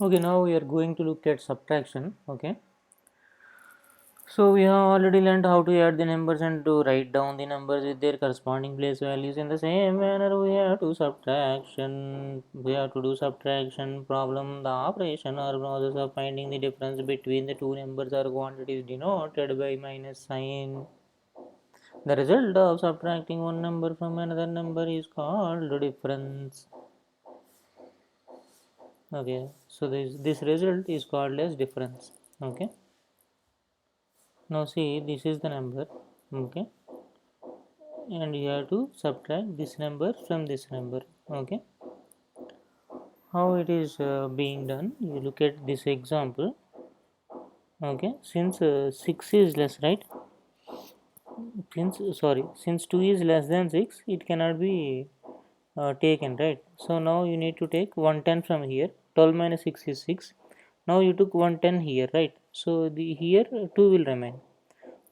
Okay, now we are going to look at subtraction. Okay, so we have already learned how to add the numbers and to write down the numbers with their corresponding place values. In the same manner, we have to do subtraction problem. The operation or process of finding the difference between the two numbers or quantities denoted by minus sign. The result of subtracting one number from another number is called difference. Okay, so this result is called as difference. Okay, now see, this is the number. Okay, and you have to subtract this number from this number. Okay, how it is being done, you look at this example. Okay, since 6 is less, right? Since 2 is less than 6, it cannot be taken, right? So now you need to take 110 from here. 12 minus 6 is 6. Now you took 110 here, right? So the here 2 will remain.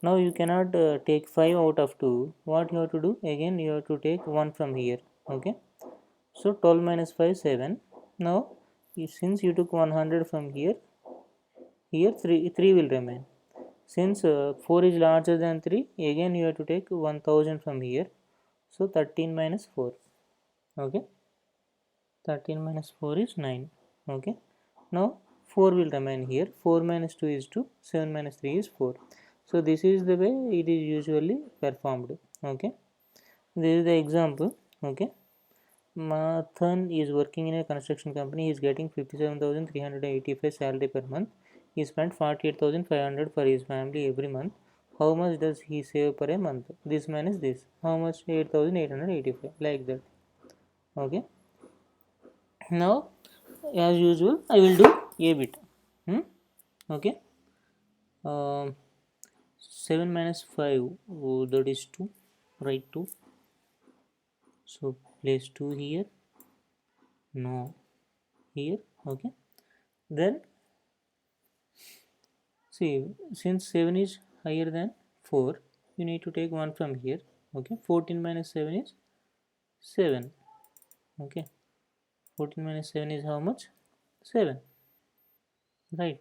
Now you cannot take 5 out of 2. What you have to do? Again you have to take 1 from here. Okay, so 12 minus 5, 7. Now since you took 100 from here, here 3 will remain. Since 4 is larger than 3, again you have to take 1000 from here. So 13 minus 4. Okay, 13 minus 4 is 9. Okay, now 4 will remain here. 4 minus 2 is 2. 7 minus 3 is 4. So this is the way it is usually performed. Okay, this is the example. Okay, Mathan is working in a construction company. He is getting 57,385 salary per month. He spent 48,500 for his family every month. How much does he save per a month? This minus this. How much? 8,885. Like that. Okay. Now, as usual, I will do a bit. Hmm? Okay. Um, 7 minus 5. Oh, that is 2. Write 2. So, place 2 here. No. Here. Okay. Then see, since 7 is higher than 4, you need to take 1 from here. Okay, 14 minus 7 is 7. Okay, 14 minus 7 is how much? 7. Right.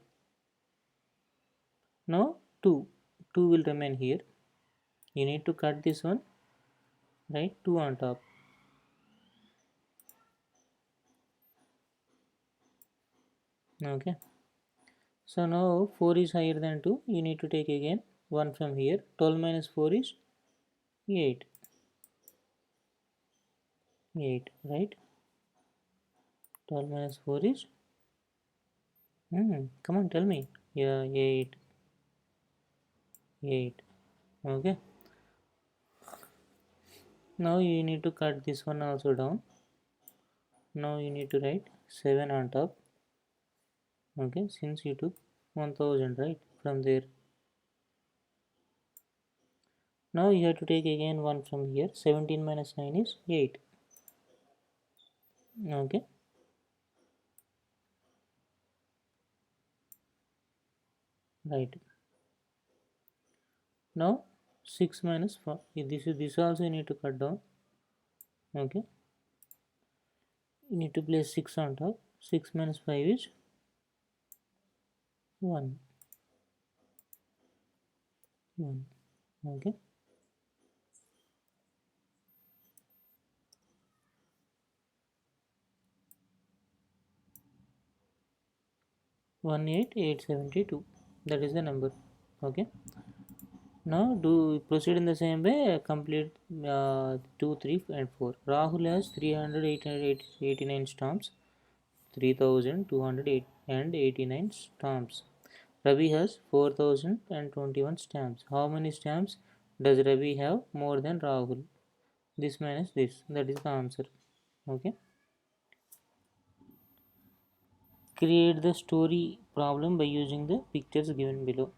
Now 2. 2 will remain here. You need to cut this one. Right, 2 on top. Okay. So now 4 is higher than 2. You need to take again 1 from here. 12 minus 4 is 8. 8. Right. 12 minus 4 is. Come on, tell me. Yeah, 8. 8. Okay, now you need to cut this one also down. Now you need to write 7 on top. Okay, since you took 1000 right from there. Now you have to take again 1 from here. 17 minus 9 is 8. Okay, right. Now 6 minus 4. This also you need to cut down. Okay, you need to place 6 on top. 6 minus 5 is 1. 1. Okay, 18872. That is the number. Okay, now do proceed in the same way. Complete 2, 3, and 4. Rahul has 300, 889 stamps. 3,289 stamps. Ravi has 4,021 stamps. How many stamps does Ravi have more than Rahul? This minus this. That is the answer. Okay. Create the story problem by using the pictures given below.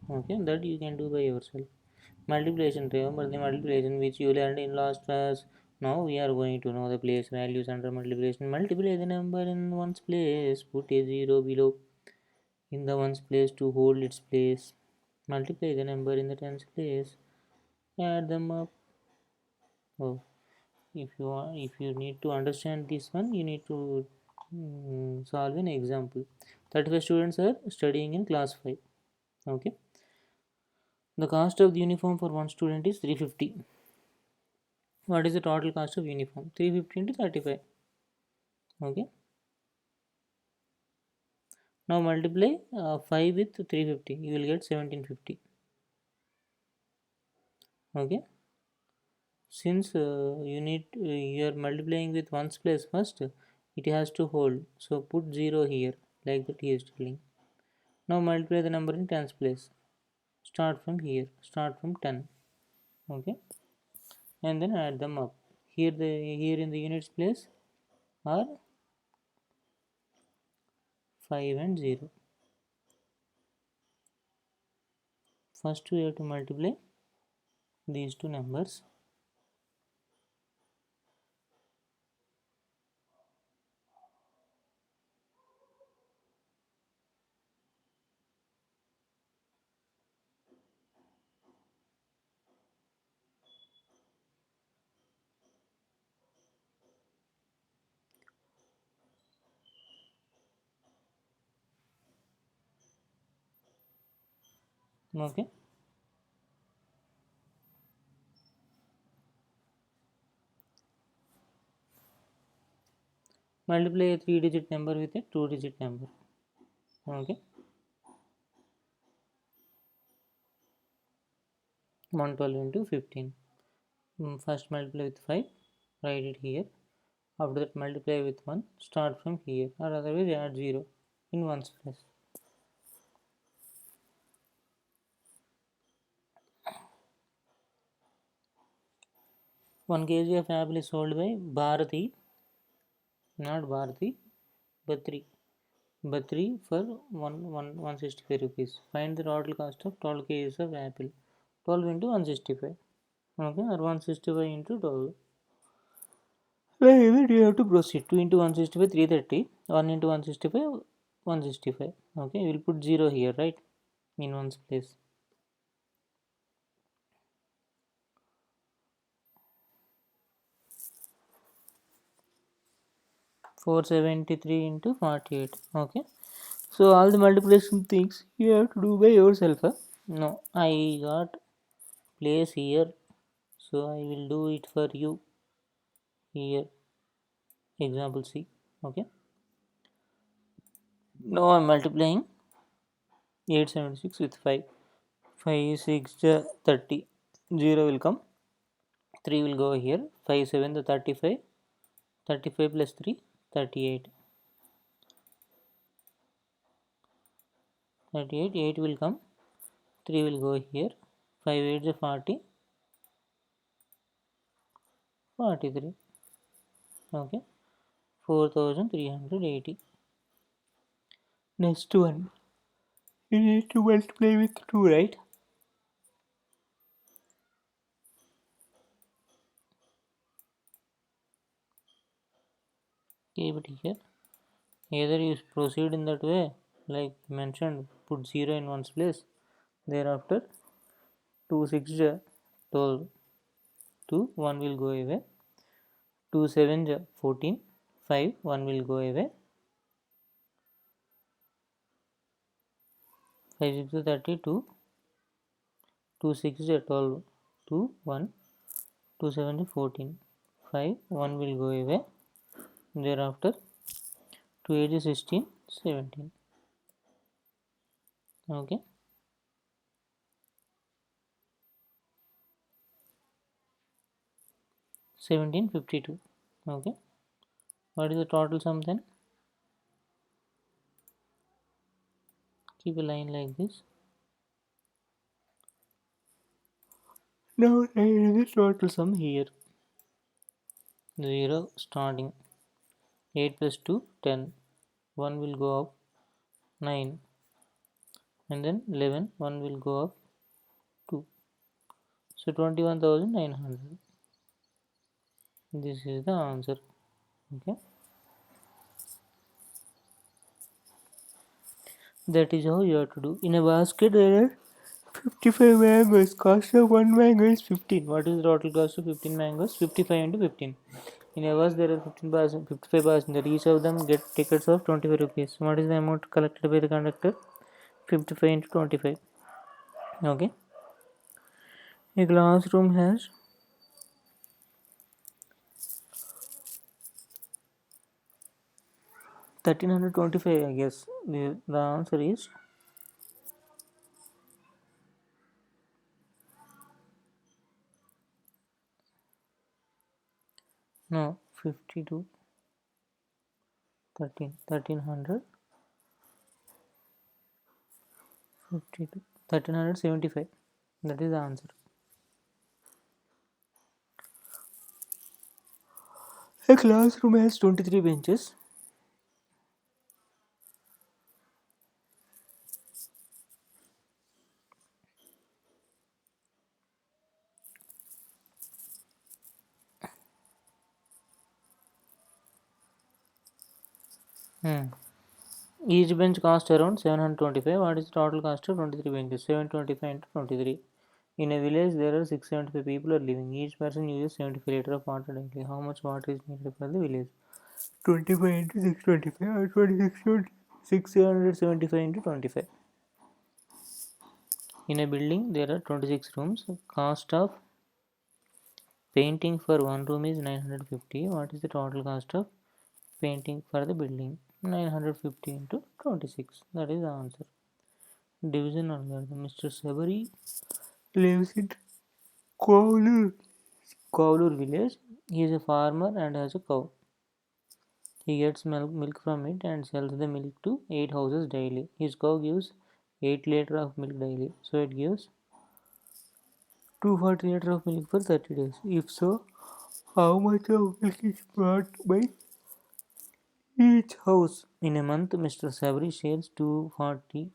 Okay, that you can do by yourself. Multiplication. Remember the multiplication which you learned in last class. Now we are going to know the place values under multiplication. Multiply the number in ones place. Put a zero below in the ones place to hold its place. Multiply the number in the tens place. Add them up. Oh, if you need to understand this one, you need to solve an example. 35 students are studying in class 5. Okay. The cost of the uniform for one student is 350. What is the total cost of uniform? 350 into 35. Okay. Now multiply 5 with 350. You will get 1750. Okay. Since you are multiplying with ones place first, it has to hold. So put 0 here, like that he is telling. Now multiply the number in tens place. Start from here. Start from 10. Okay. And then add them up. Here in the units place are 5 and 0. First we have to multiply these two numbers. Okay. Multiply a 3-digit number with a 2-digit number. Okay. 112 into 15. First multiply with 5. Write it here. After that multiply with 1. Start from here, or otherwise add 0 in ones place. One kg of apple is sold by Bharati, not Bharati, Batri. Batri for 165 rupees. Find the total cost of 12 kgs of apple. 12 into 165. Okay, or 165 into 12. Like that you have to proceed. 2 into 165, 330. 1 into 165, 165. Okay, you will put 0 here, right? In one's place. 473 into 48. Okay, so all the multiplication things you have to do by yourself. Huh? No, I got place here, so I will do it for you here. Example C. Okay, now I'm multiplying 876 with 5. 5 6 30. 0 will come, 3 will go here. 5 7 the 35. 35 plus 3 38. 38 8 will come, 3 will go here. 5 8 is 40. 43. Okay, 4380. Next one, you need to multiply with 2, right? Keep it here. Either you proceed in that way, like mentioned, put 0 in one's place. Thereafter, 2 6 12, 2 1 will go away. 2 7 14, 5 1 will go away. 5 6 32, 2 6 12, 2 1, 2 7 14, 5 1 will go away. Thereafter 2 8 is 16, 17. Okay, 1752. Okay, what is the total sum then? Keep a line like this. Now write the total sum here. 0 starting. 8 plus 2 10. 1 will go up 9, and then 11 1 will go up 2, so 21,900. This is the answer. Okay, that is how you have to do. In a basket there are 55 mangoes. Cost of one mango is 15. What is the total cost of 15 mangoes? 55 into 15. In a bus there are 15 passengers, 55 passengers. Each of them get tickets of 25 rupees. What is the amount collected by the conductor? 55 into 25. Okay. A classroom has 1325. I guess the answer is no 52 13 1300 52 1375. That is the answer. A classroom has 23 benches. Hmm. Each bench costs around 725. What is the total cost of 23 benches? 725 into 23. In a village, there are 675 people are living. Each person uses 75 liters of water daily. How much water is needed for the village? 25 into 625 or 26 675 into 25. In a building, there are 26 rooms. Cost of painting for one room is 950. What is the total cost of painting for the building? 950 into 26. That is the answer. Division algorithm. Mr. Sabari lives in Kovalur. Kovalur village. He is a farmer and has a cow. He gets milk from it and sells the milk to 8 houses daily. His cow gives 8 liters of milk daily. So it gives 240 liters of milk for 30 days. If so, how much of milk is brought by each house? In a month, Mr. Sabri sells 240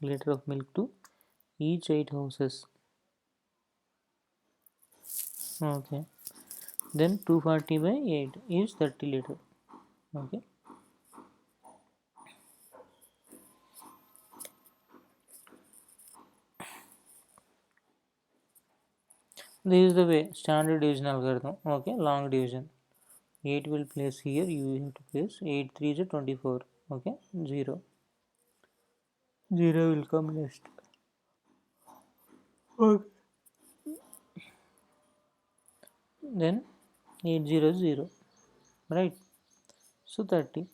liters of milk to each 8 houses. Okay. Then 240 by 8 is 30 liters. Okay. This is the way standard division algorithm. Okay, long division. 8 will place here, you have to place 8 3 is 24. Okay, 0. 0 will come next. Okay. Then 8 0 0. Right. So 30.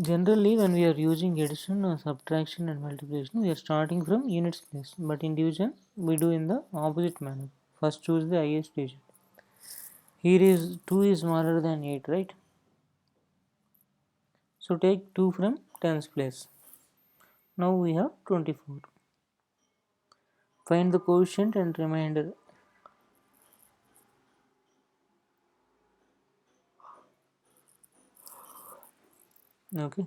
Generally, when we are using addition or subtraction and multiplication, we are starting from units place. But in division, we do in the opposite manner. First choose the highest digit. Here is 2 is smaller than 8, right? So take 2 from tens place. Now we have 24. Find the quotient and remainder. Okay.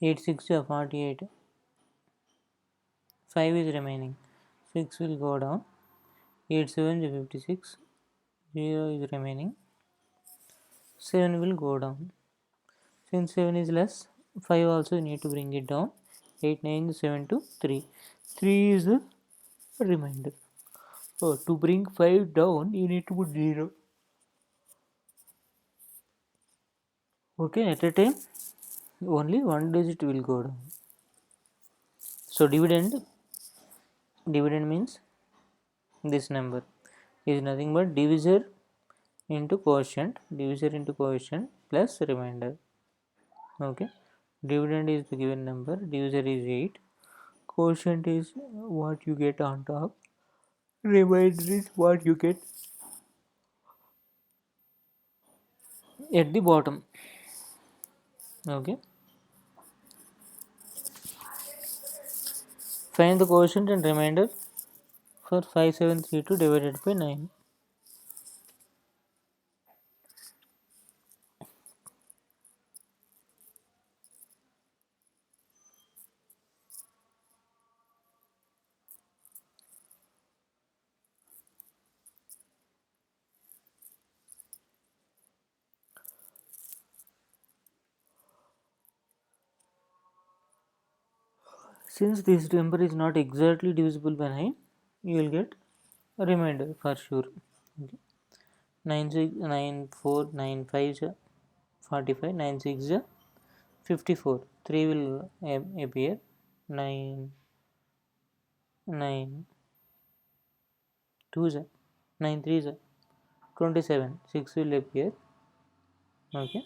8 6 are 48. 5 is remaining. 6 will go down. 8 7 is 56. 0 is remaining. 7 will go down. Since 7 is less, 5 also need to bring it down. 8 9 is 7 to 3. 3 is the remainder. So to bring 5 down, you need to put 0. Okay, at a time, only one digit will go down. So dividend means this number is nothing but divisor into quotient plus remainder. Okay, dividend is the given number, divisor is 8, quotient is what you get on top, remainder is what you get at the bottom. Okay, find the quotient and remainder for 5732 divided by 9. Since this number is not exactly divisible by 9, you will get a remainder for sure. Okay. 9 6 9 4 9 5 is 45, 9 6 is 54, 3 will appear, 9 9 2 is 9 3 is 27, 6 will appear. Okay,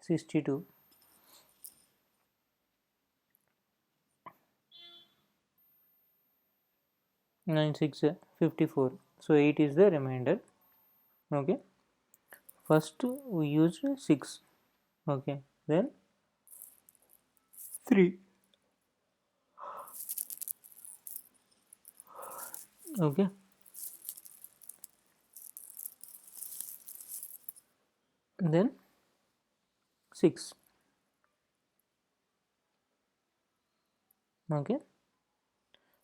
62, 9 6 54, so 8 is the remainder. Okay, first we used 6. Okay, then 3. Okay, then 6. Okay,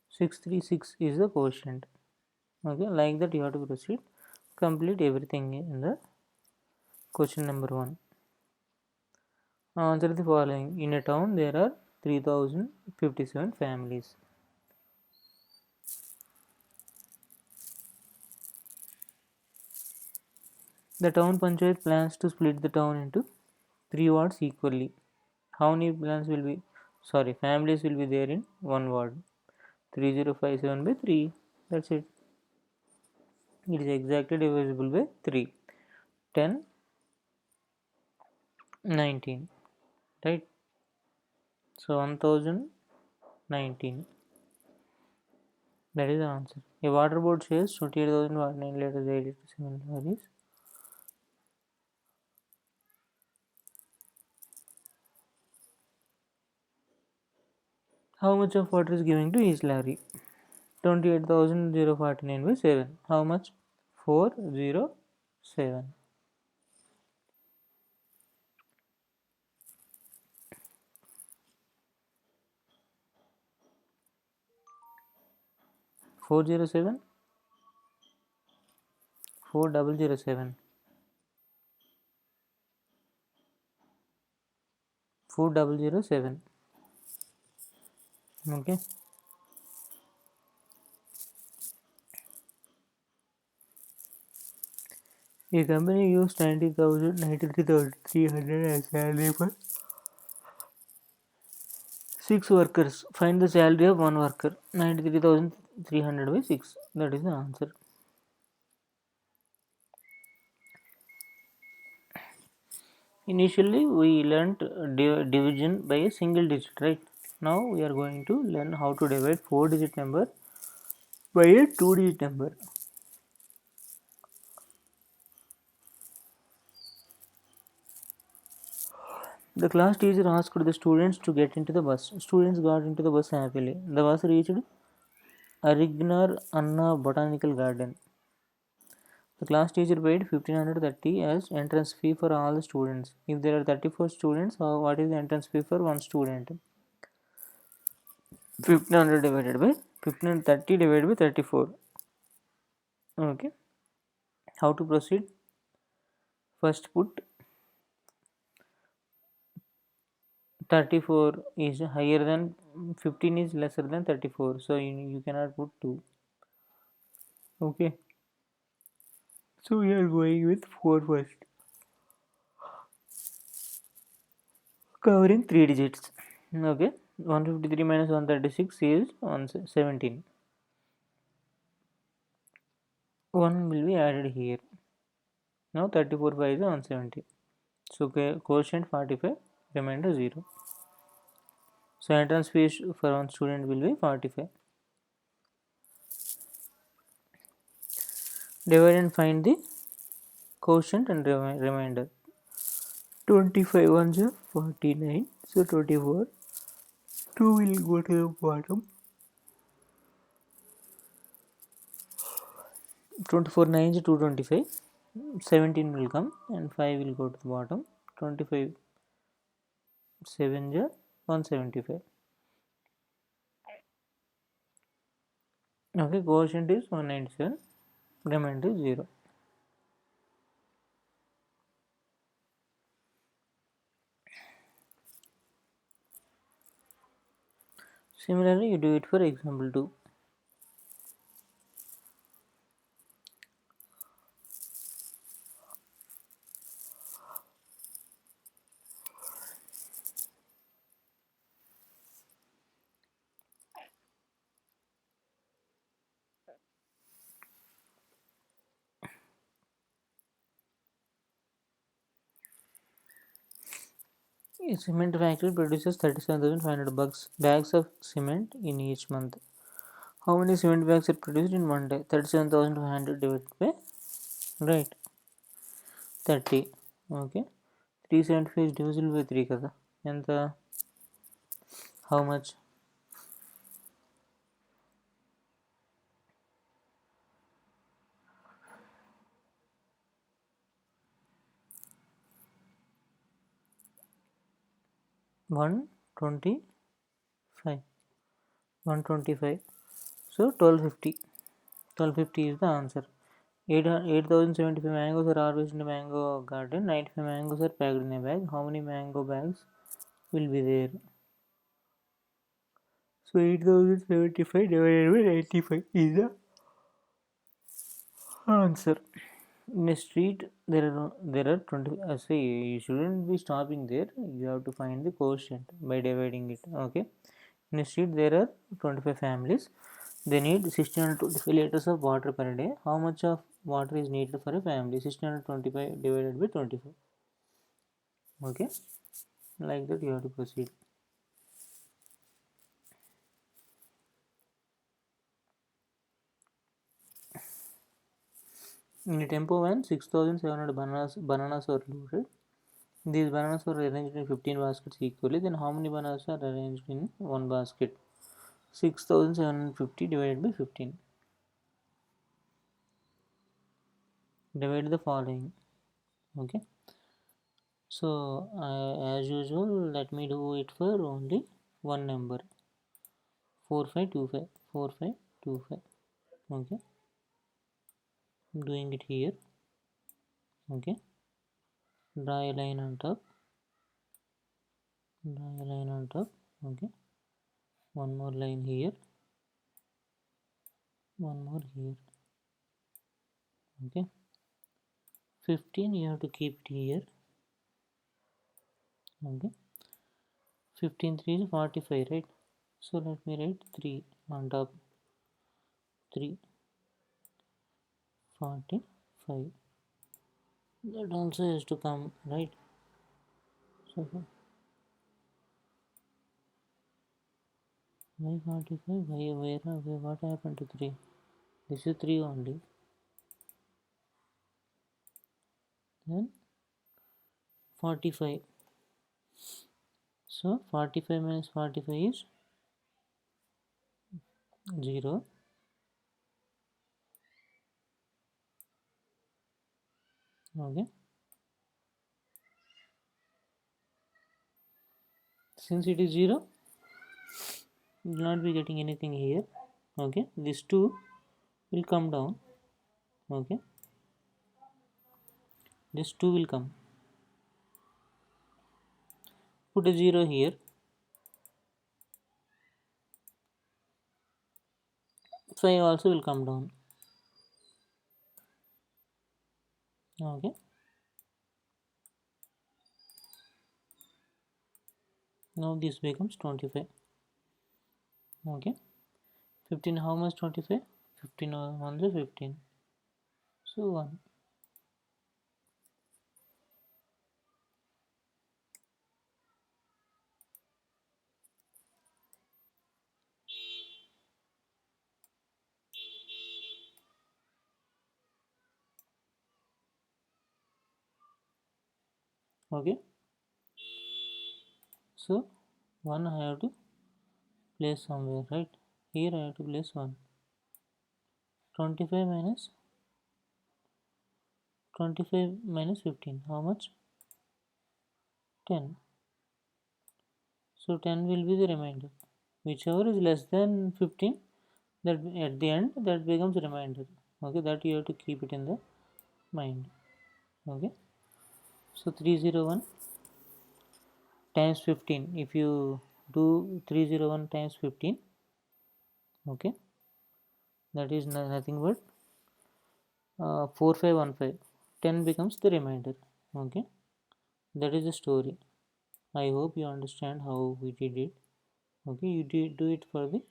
636 is the quotient. Okay, like that you have to proceed, complete everything in the question number 1. Answer the following. In a town there are 3057 families. The town panchayat plans to split the town into 3 wards equally. How many families will be there in one ward? 3057 by 3. That's it. It is exactly divisible by 3. 10, 19. Right? So 1019. That is the answer. A water board says 28,000 watt 9 liters 8 liters 7 lorries. How much of water is given to each lorry? 28,049 by 7. How much? 407. 407? 4007. 4007. Okay. A company used 93,300 as salary for 6 workers. Find the salary of one worker. 93,300 by 6. That is the answer. Initially, we learnt division by a single digit, right? Now we are going to learn how to divide 4-digit number by a 2-digit number. The class teacher asked the students to get into the bus. Students got into the bus happily. The bus reached Arignar Anna Botanical Garden. The class teacher paid 1530 as entrance fee for all the students. If there are 34 students, what is the entrance fee for one student? 1500 divided by 1530 divided by 34. Okay. How to proceed? First put 34 is higher than 15 is lesser than 34. So you cannot put 2. Okay. So we are going with 4 first. Covering 3 digits. Okay. 153 minus 136 is 17. 1 will be added here. Now 34 by is 170. So quotient 45, remainder 0. So entrance fee for one student will be 45. Divide and find the quotient and remainder. 25 ones are 49. So 24. 2 will go to the bottom. 24 9 is 225. 17 will come and 5 will go to the bottom. 25 7 is 175. Okay, quotient is 197. Remainder is 0. Similarly, you do it for example 2. A cement factory produces 37,500 bags of cement in each month. How many cement bags are produced in one day? 37,500 divided by, right, 30. Okay. 375 is divisible by 3 kada. And how much? 125. 125. So 1250. 1250 is the answer. 8,075 mangoes are harvested in a mango garden. 95 mangoes are packed in a bag. How many mango bags will be there? So 8,075 divided by 95 is the answer. In a street, there are 20. Say you shouldn't be stopping there. You have to find the quotient by dividing it. Okay. In a street, there are 25 families. They need 1625 liters of water per day. How much of water is needed for a family? 1625 divided by 25. Okay. Like that, you have to proceed. In a tempo van, 6,700 bananas are loaded. These bananas were arranged in 15 baskets equally. Then how many bananas are arranged in one basket? 6,750 divided by 15. Divide the following. Okay. So as usual, let me do it for only one number. 4525. 4525. Okay. I'm doing it here. Okay. Draw a line on top. Draw a line on top. Okay. One more line here. One more here. Okay. 15 you have to keep it here. Okay. 15 3 is 45, right? So let me write 3 on top. 3 45. That also has to come, right? So why 45? Where what happened to 3? This is 3 only. Then 45. So 45 minus 45 is 0. Okay. Since it is 0, you will not be getting anything here. Okay. This 2 will come down. Okay. This 2 will come. Put a 0 here. 5 also will come down. Okay. Now this becomes 25. Okay. 15, how much 25? 15 on the 15. So 1. Okay. So 1 I have to place somewhere, right? Here I have to place 1. 25 minus 25 minus 15. How much? 10. So 10 will be the remainder. Whichever is less than 15, that at the end that becomes remainder. Okay, that you have to keep it in the mind. Okay. So 301 times 15. If you do 301 times 15. Okay, that is nothing but 4515. 10 becomes the remainder. Okay, that is the story. I hope you understand how we did it. Okay, you did do it for the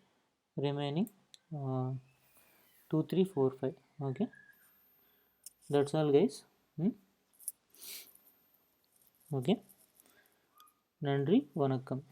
remaining 2 3 4 5. Okay, that's all guys. Okay, நன்றி வணக்கம்.